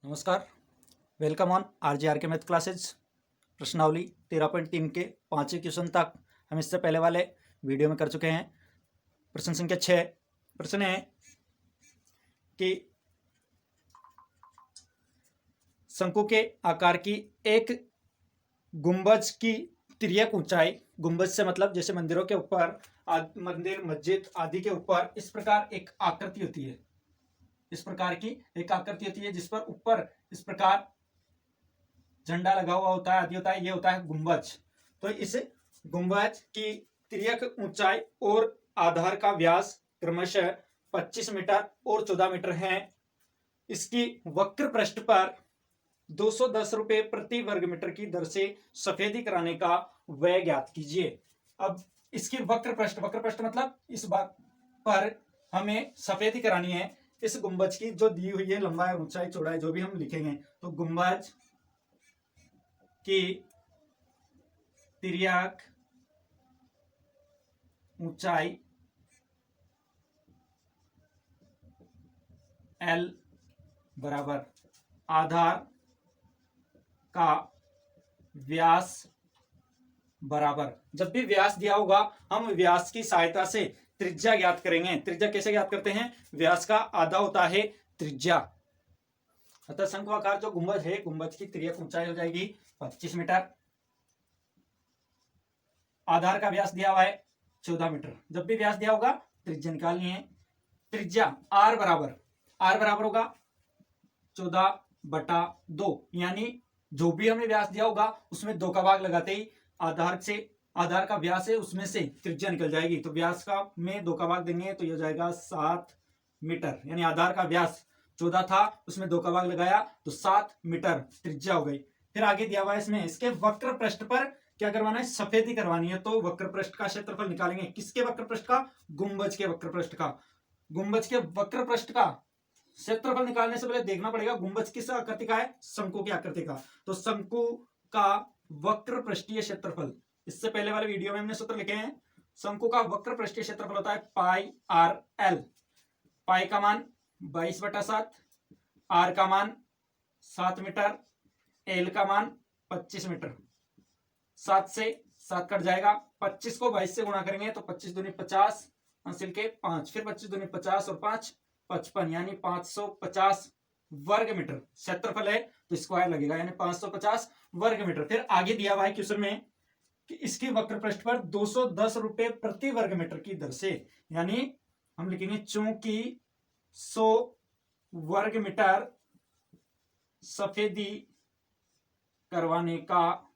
नमस्कार। Welcome on are के math classes. प्रश्नावली 13.3 के 5वें क्वेश्चन तक हम इससे पहले वाले वीडियो में कर चुके हैं। प्रश्न संख्या 6 प्रश्न है कि शंकु के आकार की एक गुंबज की तिर्यक ऊंचाई, गुंबज से मतलब जैसे मंदिरों के ऊपर, मंदिर मस्जिद आदि के ऊपर इस प्रकार एक आकृति होती है, इस प्रकार की एक आकृति होती है जिस पर ऊपर इस प्रकार झंडा लगा हुआ होता है, आदि होता है, ये होता है गुंबज। तो इस गुंबज की तिर्यक ऊंचाई और आधार का व्यास क्रमशः 25 मीटर और 14 मीटर है। इसकी वक्र पृष्ठ पर 210 रुपए प्रति वर्ग मीटर की दर से सफेदी कराने का व्यय ज्ञात कीजिए। अब इसकी वक्र पृष्ठ मतलब इस बात पर हमें सफेदी करानी है। इस गुंबज की जो दी हुई है लंबाई, ऊंचाई, चौड़ाई जो भी हम लिखेंगे, तो गुंबज की तिर्यक ऊंचाई L बराबर आधार का व्यास बराबर, जब भी व्यास दिया होगा हम व्यास की सहायता से त्रिज्या ज्ञात करेंगे। त्रिज्या कैसे ज्ञात करते हैं? व्यास का आधा होता है त्रिज्या। अतः शंकु आकार जो गुंबज है, गुंबज की तिर्यक ऊंचाई हो जाएगी 25 मीटर, आधार का व्यास दिया हुआ है 14 मीटर। जब भी व्यास दिया होगा त्रिज्या निकालनी है। त्रिज्या आर बराबर होगा 14/2, यानी जो भी हमें व्यास दिया होगा उसमें 2 का भाग लगाते ही आधार का व्यास है उसमें से त्रिज्या निकल जाएगी। तो व्यास का में 2 का भाग देंगे तो यह जाएगा 7 मीटर, यानी आधार का व्यास 14 था, उसमें 2 का भाग लगाया तो 7 मीटर त्रिज्या हो गई। फिर आगे दिया हुआ है इसमें, इसके वक्र पृष्ठ पर क्या करवाना है? सफेदी करवानी है। तो वक्र पृष्ठ का क्षेत्रफल निकालेंगे। किसके वक्र पृष्ठ का? गुंबज के वक्र पृष्ठ का। गुंबज के वक्र पृष्ठ का क्षेत्रफल निकालने से पहले देखना पड़ेगा गुंबज किस आकृति का है? शंकु की आकृति का। तो शंकु का वक्र पृष्ठीय क्षेत्रफल, इससे पहले वाले वीडियो में हमने सूत्र लिखे हैं। शंकु का वक्र पृष्ठीय क्षेत्रफल होता है पाई आर एल। पाई का मान 22/7, आर का मान 7 मीटर, एल का मान 25 मीटर। 7 से 7 कट जाएगा, 25 को 22 से गुणा करेंगे तो 25 दूनी 50, हासिल के 5, फिर 25 दूनी 50 और 5 55, यानी 550 वर्ग मीटर क्षेत्रफल है, तो स्क्वायर लगेगा, यानी 550 वर्ग मीटर। फिर आगे दिया हुआ है क्वेश्चन में कि इसकी वक्र पृष्ठ पर 210 रुपए प्रति वर्ग मीटर की दर से, यानी हम लिखेंगे चूंकि 100 वर्ग मीटर सफेदी करवाने का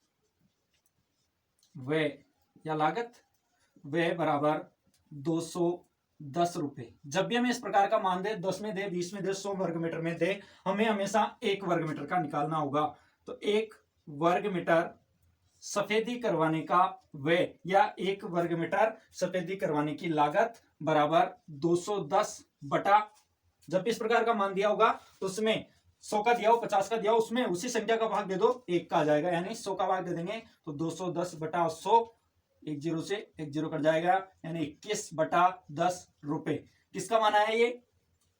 व्यय या लागत, व्यय बराबर 210 रुपए। जब भी हमें इस प्रकार का मान दे, 10 में दे, 20 में दे, 100 वर्ग मीटर में दे, हमें हमेशा 1 वर्ग मीटर का निकालना होगा। तो 1 वर्ग मीटर सफेदी करवाने का व्यय या 1 वर्ग मीटर सफेदी करवाने की लागत बराबर 210 बटा, जब इस प्रकार का मान दिया होगा तो उसमें 100 का दिया हो, 50 का दिया हो, उसमें उसी संख्या का भाग दे दो, 1 का आ जाएगा, यानी 100 का भाग दे देंगे तो 210/100, 1 0 से 1 0 कट जाएगा, यानी 21/10 रुपए। किसका माना है ये?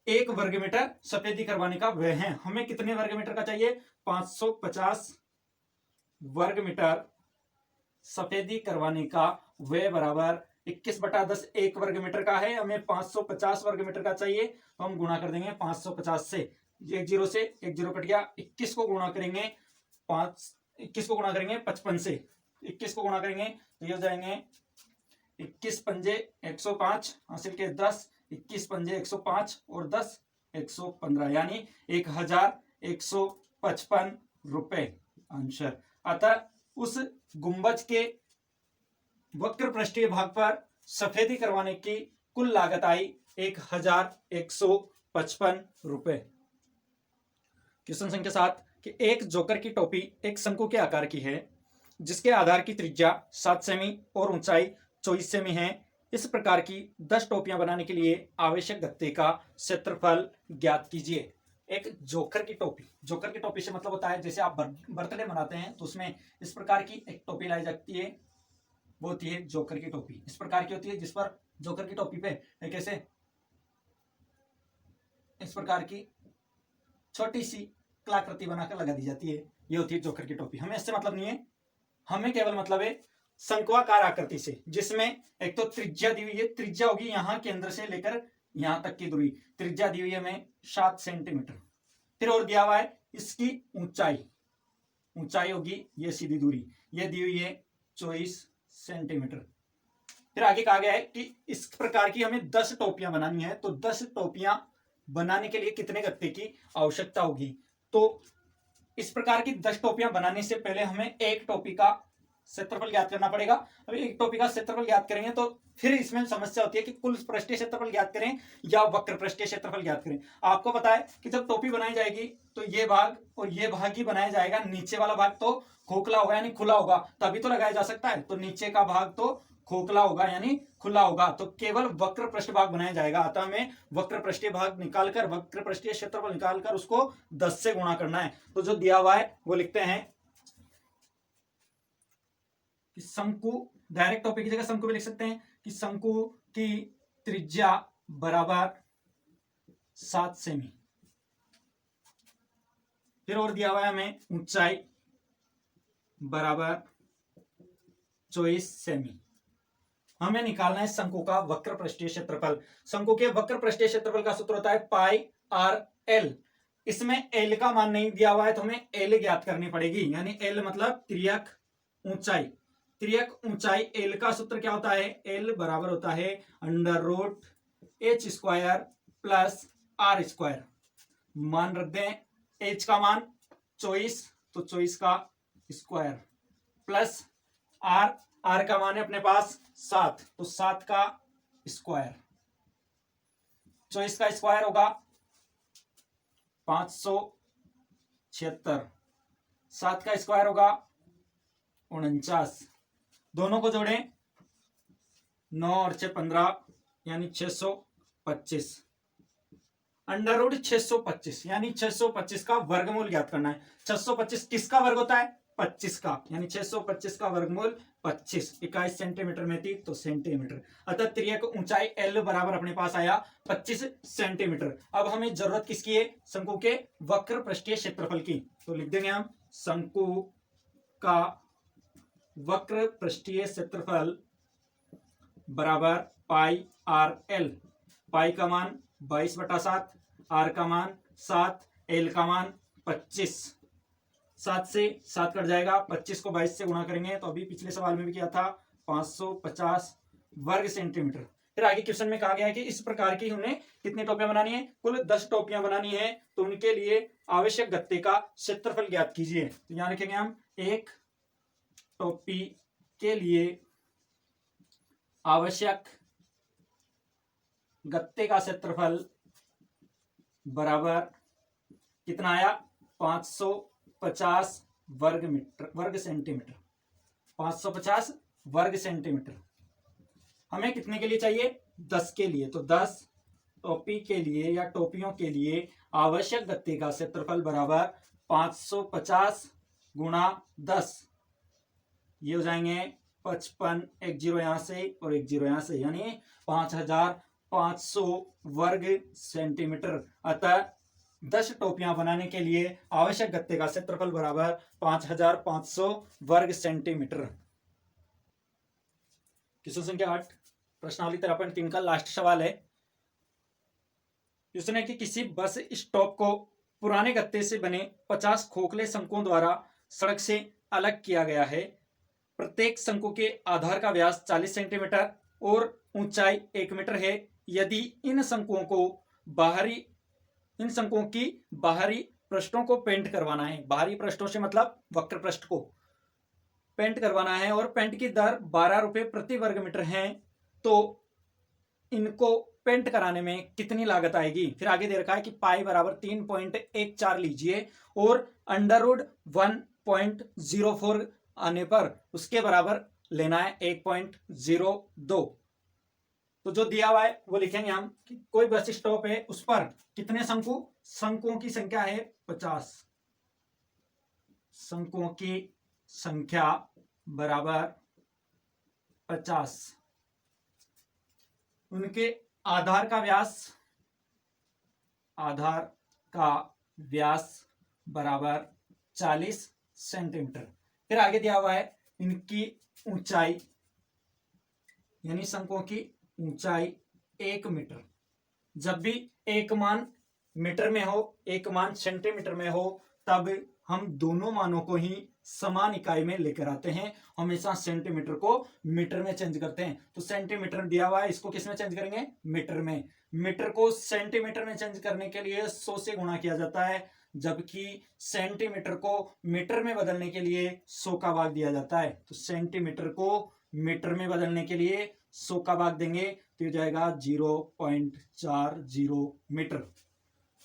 1 वर्ग मीटर सफेदी करवाने का व्यय है। हमें कितने वर्ग मीटर का चाहिए? 550 वर्ग मीटर सफेदी करवाने का व्यय बराबर 21/10, 1 वर्ग मीटर का है, हमें 550 वर्ग मीटर का चाहिए, तो हम गुणा कर देंगे 550 से। 1 0 से 1 0 कट गया, 21 को गुणा करेंगे 55 से, 21 को गुणा करेंगे तो ये हो जाएंगे 21 पंजे 105, हासिल के 10, 21 पंजे 105 और 10 115, यानी 1155 रुपए आंसर। अतः उस गुंबज के वक्र पृष्ठीय भाग पर सफेदी करवाने की कुल लागत आई 1155 रुपए। क्वेश्चन संख्या 7 कि एक जोकर की टोपी एक शंकु के आकार की है जिसके आधार की त्रिज्या 7 सेमी और ऊंचाई 24 सेमी है। इस प्रकार की 10 टोपियां बनाने के लिए आवश्यक गत्ते का क्षेत्रफल ज्ञात कीजिए। एक जोकर की टोपी से मतलब होता है जैसे आप बर्थडे मनाते हैं तो उसमें इस प्रकार की एक टोपी लाई जाती है, वो होती है जोकर की टोपी। इस प्रकार की होती है जिस पर जोकर की टोपी पे एक ऐसे इस प्रकार की छोटी सी कलाकृति बनाकर लगा दी जाती है। ये होती है जोकर की टोपी। हमें इससे मतलब नहीं है, हमें केवल मतलब है शंक्वाकार आकृति से, जिसमें एक तो त्रिज्या दी हुई है, त्रिज्या होगी यहाँ केंद्र से लेकर यहां तक की दूरी, त्रिज्या दी हुई है हमें 7 सेंटीमीटर। फिर और दिया हुआ है इसकी ऊंचाई, ऊंचाई होगी ये सीधी दूरी, ये दी हुई है 24 सेंटीमीटर। फिर आगे कहा गया है कि इस प्रकार की हमें 10 टोपियां बनानी है, तो 10 टोपियां बनाने के लिए कितने गत्ते की आवश्यकता होगी। तो इस प्रकार की 10 टोपियां बनाने से पहले हमें एक टोपी का क्षेत्रफल ज्ञात करना पड़ेगा। अभी एक टोपी का क्षेत्रफल ज्ञात करेंगे तो फिर इसमें समस्या होती है कि कुल पृष्ठीय क्षेत्रफल ज्ञात करें या वक्र पृष्ठीय क्षेत्रफल ज्ञात करें। आपको पता है कि जब टोपी बनाई जाएगी तो ये भाग और ये भाग ही बनाया जाएगा, नीचे वाला भाग तो खोखला होगा यानी खुला होगा, तभी तो लगाया जा सकता है। तो नीचे का भाग तो खोखला होगा यानी खुला होगा, तो केवल वक्र पृष्ठ भाग बनाया जाएगा। अतः हमें वक्र पृष्ठीय भाग निकालकर, वक्र पृष्ठीय क्षेत्रफल निकालकर उसको 10 से गुणा करना है। तो जो दिया हुआ है वो लिखते हैं कि शंकु, डायरेक्ट टोपी की जगह शंकु भी लिख सकते हैं कि शंकु की त्रिज्या बराबर 7 सेमी। फिर और दिया हुआ है हमें ऊंचाई बराबर 24 सेमी। हमें निकालना है शंकु का वक्र पृष्ठीय क्षेत्रफल। शंकु के वक्र पृष्ठीय क्षेत्रफल का सूत्र होता है पाई आर एल। इसमें एल का मान नहीं दिया हुआ है तो हमें एल ज्ञात करनी पड़ेगी, यानी एल मतलब त्रियक ऊंचाई। त्रियक ऊंचाई एल का सूत्र क्या होता है, एल बराबर होता है √h² प्लस r²। मान रख दें, h का मान 24 तो 24 का स्क्वायर प्लस r का मान है अपने पास 7 तो 7 का स्क्वायर। 24 का स्क्वायर होगा 576, 7 का स्क्वायर होगा 49। दोनों को जोड़ें 9 और 6 15 यानी 625। √625 यानी 625 का वर्गमूल ज्ञात करना है। 625 किसका वर्ग होता है, 25 का, यानी 625 का वर्गमूल 25। 21 सेंटीमीटर में थी तो सेंटीमीटर। अतः त्रियक ऊंचाई एल बराबर अपने पास आया 25 सेंटीमीटर। अब हमें जरूरत किसकी है, शंकु के वक्र पृष्ठीय क्षेत्रफल की। तो लिख देंगे हम शंकु का वक्र पृष्ठीय क्षेत्रफल बराबर पाई आर एल। पाई का मान 22/7, आर का मान 7, एल का मान 25। 7 से 7 कट जाएगा, 25 को 22 से गुणा करेंगे तो अभी पिछले सवाल में भी किया था 550 वर्ग सेंटीमीटर। फिर आगे क्वेश्चन में कहा गया है कि इस प्रकार की उन्हें कितनी टोपियां बनानी है, कुल 10 टोपियां बनानी है, तो उनके लिए आवश्यक गत्ते का क्षेत्रफल ज्ञात कीजिए। तो यहां लिखेंगे हम एक टोपी के लिए आवश्यक गत्ते का क्षेत्रफल बराबर कितना आया, 550 वर्ग सेंटीमीटर। 550 वर्ग सेंटीमीटर हमें कितने के लिए चाहिए, 10 के लिए। तो 10 टोपी के लिए या टोपियों के लिए आवश्यक गत्ते का क्षेत्रफल बराबर 550 गुणा 10, ये हो जाएंगे 55, एक 0 यहां से और एक 0 यहां से, यानी 5500 वर्ग सेंटीमीटर। अतः 10 टोपियां बनाने के लिए आवश्यक गत्ते का क्षेत्रफल बराबर 5500 वर्ग सेंटीमीटर। क्वेश्चन संख्या 8 प्रश्नावली 13.3 का लास्ट सवाल है। क्वेश्चन है कि किसी बस स्टॉप को पुराने गत्ते से बने 50 खोखले शंकुओं द्वारा सड़क से अलग किया गया है। प्रत्येक शंकु के आधार का व्यास 40 सेंटीमीटर और ऊंचाई 1 मीटर है। यदि इन शंकुओं की बाहरी पृष्ठों को पेंट करवाना है, बाहरी पृष्ठों से मतलब वक्र पृष्ठ को पेंट करवाना है और पेंट की दर 12 रुपए प्रति वर्ग मीटर है, तो इनको पेंट कराने में कितनी लागत आएगी। फिर आगे दे रखा है कि पाई बराबर 3.14 लीजिए और √1.04 आने पर उसके बराबर लेना है 1.02। तो जो दिया हुआ है वो लिखेंगे हम कि कोई बस स्टॉप है, उस पर कितने शंकुओं की संख्या है 50। शंकुओं की संख्या बराबर 50। उनके आधार का व्यास बराबर 40 सेंटीमीटर। फिर आगे दिया हुआ है इनकी ऊंचाई, यानी शंकुओं की ऊंचाई 1 मीटर। जब भी एक मान मीटर में हो, एक मान सेंटीमीटर में हो, तब हम दोनों मानों को ही समान इकाई में लेकर आते हैं। हमेशा सेंटीमीटर को मीटर में चेंज करते हैं। तो सेंटीमीटर दिया हुआ है, इसको किस में चेंज करेंगे? मीटर में। मीटर को सेंटीमीटर में चेंज करने के लिए 100 से गुणा किया जाता है, जबकि सेंटीमीटर को मीटर में बदलने के लिए 100 का भाग दिया जाता है। तो सेंटीमीटर को मीटर में बदलने के लिए 100 का भाग देंगे तो जाएगा 0.40 मीटर।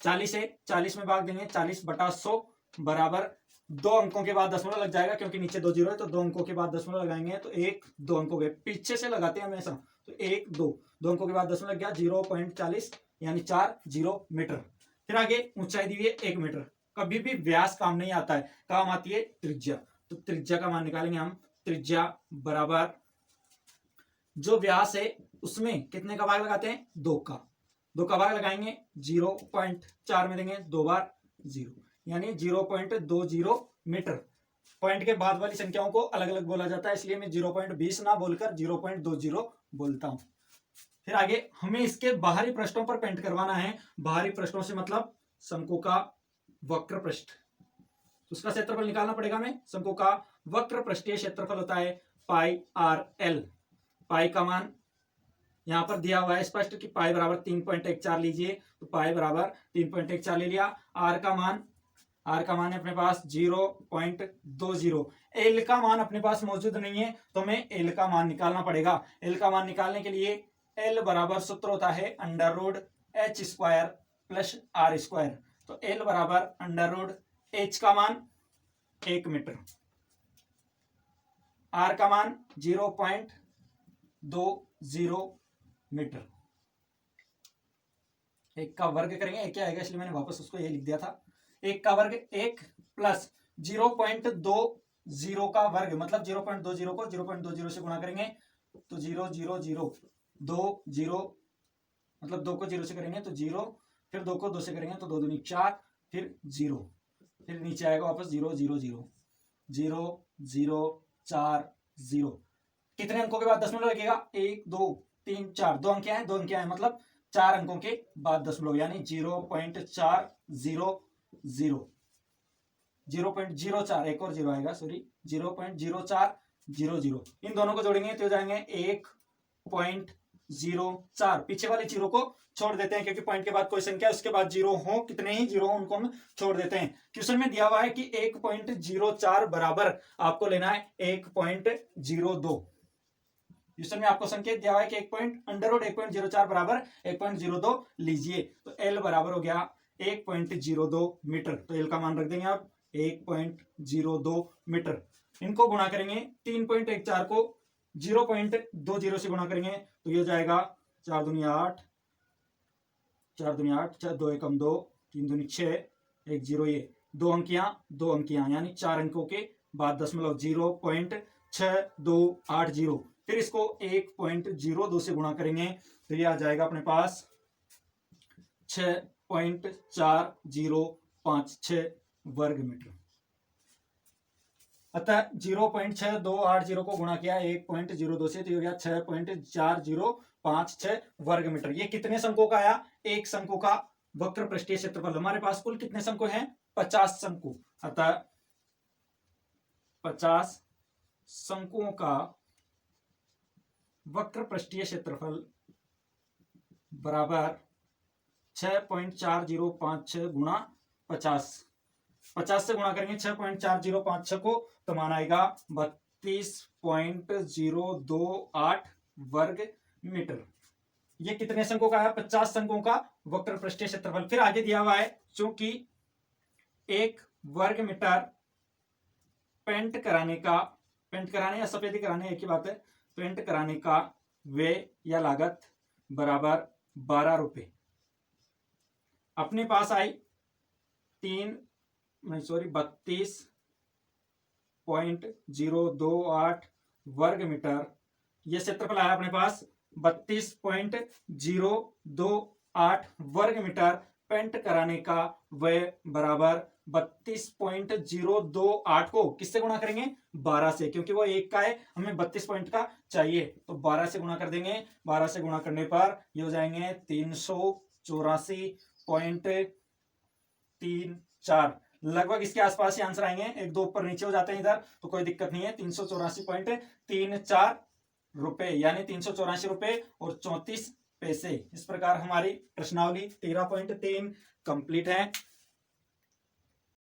40 है, 40 में भाग देंगे, 40/100 बराबर 2 अंकों के बाद दशमलव लग जाएगा, क्योंकि नीचे 2 जीरो है, तो 2 अंकों के बाद दशमलव लगाएंगे तो 1 2 अंकों के पीछे से लगाते हैं हमेशा, तो 1 2 अंकों के बाद दशमलव लग गया, 0.40 यानी 40 मीटर। फिर आगे ऊंचाई दी हुई है 1 मीटर। कभी भी व्यास काम नहीं आता है, काम आती है त्रिज्या। तो त्रिज्या का मान निकालेंगे हम। त्रिज्या बराबर जो व्यास है उसमें कितने का भाग लगाते हैं? 2 का। 2 का भाग लगाएंगे, 0.4 में देंगे 2 बार 0, यानी 0.20 मीटर। पॉइंट के बाद वाली संख्याओं को अलग अलग बोला जाता है, इसलिए मैं 0.20 ना बोलकर 0.20 बोलता हूं। फिर आगे हमें इसके बाहरी पृष्ठों पर पेंट करवाना है। बाहरी पृष्ठों से मतलब शंकु का वक्र पृष्ठ, तो उसका क्षेत्रफल निकालना पड़ेगा हमें। शंकु का वक्र पृष्ठीय क्षेत्रफल होता है पाई आर एल। पाई का मान यहां पर दिया हुआ है स्पष्ट कि पाई बराबर 3.14 लीजिए, तो पाई बराबर 3.14 ले लिया। आर का मान है अपने पास 0.20। एल का मान अपने पास मौजूद नहीं है, तो हमें एल का मान निकालना पड़ेगा। एल का मान निकालने के लिए एल बराबर सूत्र होता है √h² प्लस r²। तो एल बराबर √h का मान 1 मीटर, आर का मान 0.20 मीटर। एक का वर्ग करेंगे, एक क्या आएगा, इसलिए मैंने वापस उसको ये लिख दिया था। एक का वर्ग 1 प्लस 0.20 का वर्ग, मतलब 0.20 को 0.20 से गुणा करेंगे तो 0 0 0 2 0, मतलब 2 को 0 से करेंगे तो 0, फिर 2 को 2 से करेंगे तो 2 दूनी 4, फिर 0, फिर नीचे आएगा वापस 0 0 0 0 0 4 0। कितने अंकों के बाद दशमलव लगेगा? 1 2 3 4, 2 अंक हैं, 2 अंक हैं, मतलब 4 अंकों के बाद दशमलव, यानी 0.400 0.04, एक और 0 आएगा, सॉरी 0.0400। इन दोनों को जोड़ेंगे तो जाएंगे 1.04। पीछे वाले जीरो को छोड़ देते हैं, क्योंकि पॉइंट के बाद कोई संख्या उसके बाद जीरो हो, कितने ही जीरो हो उनको हम छोड़ देते हैं। क्वेश्चन में दिया हुआ है कि 1.04 बराबर आपको लेना है 1.02। क्वेश्चन में आपको संकेत दिया हुआ है कि 1.04 बराबर 1.02 लीजिए, तो एल बराबर हो गया 1.02 मीटर। तो एल का मान रख देंगे आप 1.02 मीटर। इनको गुणा करेंगे, 3.14 को 0.20 से गुणा करेंगे तो ये जाएगा 4 दूनी 8, 4 दूनी 8, 2 एकम 2, 3 दूनी 6, 1 0, ये 2 अंकियां, यानी 4 अंकों के बाद दशमलव 0.6280। फिर इसको 1.02 से गुणा करेंगे तो ये आ जाएगा अपने पास 6.4056 वर्ग मीटर। अतः 0.6280 को गुणा किया 1.02 से तो हो गया 6.4056 वर्ग मीटर। ये कितने शंकुओं का आया? एक शंकु का वक्र पृष्ठीय क्षेत्रफल। हमारे पास कुल कितने शंकु हैं? 50 शंकु। अतः 50 शंकुओं का वक्र पृष्ठीय क्षेत्रफल बराबर 6.4056 गुणा 50। 50 से गुणा करेंगे 6.4056 को तो मान आएगा 32.028 वर्ग मीटर। ये कितने शंकुओं का है? 50 शंकुओं का वक्र पृष्ठीय क्षेत्रफल। फिर आगे दिया हुआ है चूंकि 1 वर्ग मीटर पेंट कराने या सफेदी कराने एक ही बात है, पेंट कराने का व्यय या लागत बराबर 12 रुपए। अपने पास आई 32.028 वर्ग मीटर। यह क्षेत्रफल आया अपने पास 32.028 वर्ग मीटर। पेंट कराने का व्यय बराबर 32.028 को किससे गुणा करेंगे 12 से, क्योंकि वो एक का है, हमें 32 पॉइंट का चाहिए तो 12 से गुणा कर देंगे। 12 से गुणा करने पर ये हो जाएंगे 384.34, लगभग इसके आसपास ही आंसर आएंगे। एक दो ऊपर नीचे हो जाते हैं इधर तो कोई दिक्कत नहीं है। 384.34 रुपए यानी 384 रुपए और 34 पैसे। इस प्रकार हमारी प्रश्नावली 13.3 कंप्लीट है।